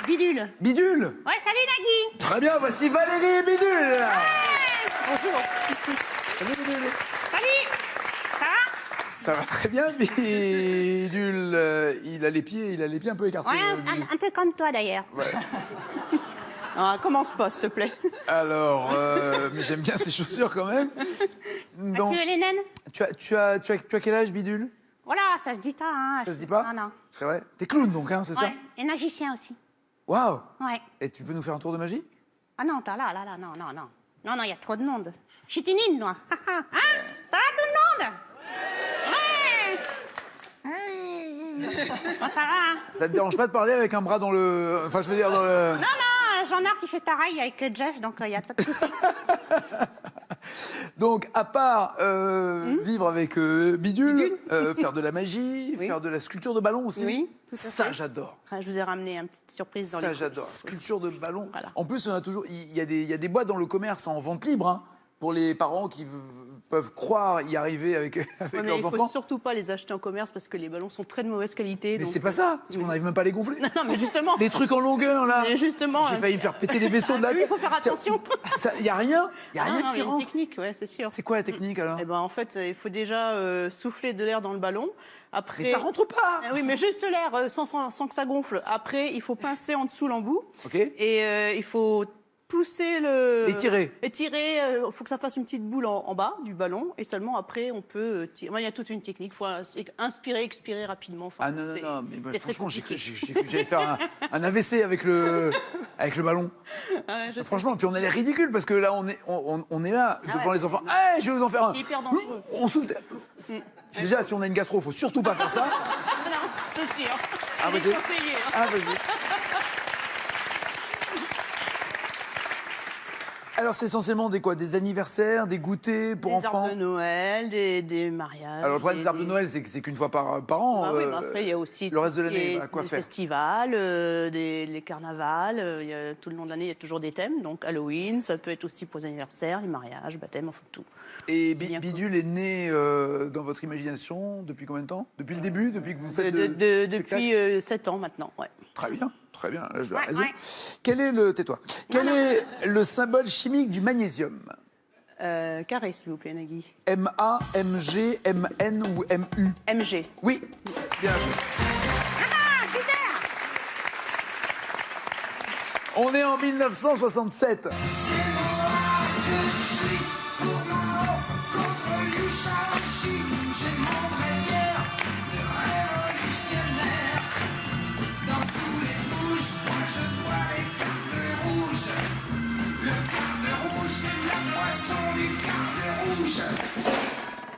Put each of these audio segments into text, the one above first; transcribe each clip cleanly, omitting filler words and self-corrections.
Bidule. Bidule. Ouais, salut Nagui. Très bien, voici Valérie et Bidule. Ouais. Bonjour. Salut Bidule. Salut. Ça va? Ça va très bien, Bidule. Il a les pieds un peu écartés. Ouais, un peu comme toi d'ailleurs. Ouais. Ah, commence pas, s'il te plaît. Alors, mais j'aime bien ces chaussures quand même. Donc, Tu veux les naines? tu as quel âge, Bidule? Voilà, ça se dit pas, hein. Ça se dit pas? Non, non. C'est vrai? T'es clown donc, hein, c'est ça? Ouais, et magicien aussi. Waouh! Ouais. Et tu peux nous faire un tour de magie? Ah non, t'as là, non. Non, il y a trop de monde. Je suis tinine, moi. Hein? Ça va tout le monde? Ouais. Bon, ça va, hein? Ça te dérange pas de parler avec un bras dans le... Enfin, je veux dire dans le... Non, Jean-Marc, il fait pareil avec Jeff, donc il y a pas de souci. Donc, à part vivre avec Bidule, faire de la magie, Oui. faire de la sculpture de ballon aussi. Oui, tout à Ça, fait. j'adore. Ah, je vous ai ramené une petite surprise dans Ça, les j'adore. coulisses. Sculpture de ballon. Voilà. En plus, on a toujours... il y a des boîtes dans le commerce en vente libre, hein, pour les parents qui peuvent croire y arriver avec Ouais, mais leurs il faut enfants. surtout pas les acheter en commerce parce que les ballons sont très de mauvaise qualité. Mais donc, c'est pas ça, c'est qu'on n'arrive même pas à les gonfler. Non, mais justement. Les trucs en longueur, là. Mais justement, J'ai failli me faire péter les vaisseaux de la oui, il faut faire Tiens, attention. Il n'y a rien, Non, qui mais il y a une rentre. technique, ouais, c'est sûr. C'est quoi la technique alors? Eh ben, en fait, il faut déjà souffler de l'air dans le ballon. Après... Mais ça rentre pas. Ah oui, mais juste l'air, sans que ça gonfle. Après, il faut pincer en dessous l'embout. Ok. Et il faut pousser le... Étirer. Étirer, il faut que ça fasse une petite boule en bas du ballon. Et seulement après, on peut tirer. Moi, il y a toute une technique. Il faut inspirer, expirer rapidement. Enfin, Ah non, c'est- mais bah, c'est très franchement, j'ai cru compliqué. que j'allais faire un AVC avec le ballon. Ouais, je sais. Franchement, puis on a l'air ridicule parce que là, on est là devant ouais. les enfants. Hey, je vais vous en faire un. C'est hyper dangereux. On souffle. Déjà, si on a une gastro, faut surtout pas faire ça. Non, c'est sûr. Ah, C'est vas-y. conseillé, hein. Ah, vas-y. Alors, c'est essentiellement des anniversaires, des goûters pour Des enfants. arbres de Noël, des mariages. Alors, le problème des arbres de des- Noël, c'est que c'est qu'une fois par an. Ah oui, mais après, il y a aussi le reste de tout ce qui l'année, est bah, quoi des faire? festivals, les carnavals. Il y a, tout le long de l'année, il y a toujours des thèmes. Donc Halloween, ça peut être aussi pour les anniversaires, les mariages, baptêmes, enfin tout. Et C'est bien Bidule est né dans votre imagination depuis combien de temps? Depuis le début? Depuis que vous faites Depuis 7 ans maintenant, ouais. Très bien, là, je dois Ouais, raison. ouais. Tais-toi. Quel est le symbole chimique du magnésium? Carré, s'il vous plaît, Nagui. M-A, M-G, M-N ou M-U? MG. Oui, bien joué. Ah, super. On est en 1967.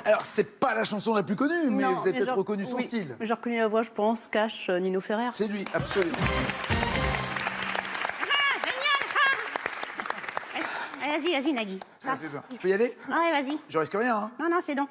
Alors, c'est pas la chanson la plus connue, mais Non, vous avez mais peut-être j'ai- reconnu son oui, style. mais j'ai reconnu la voix, je pense, Cash, Nino Ferrer. C'est lui, absolument. Ah, génial. Ah. Vas-y, Nagui. Ça fait peur. Je peux y aller? Ouais, vas-y. Je risque rien, hein. Non, c'est donc.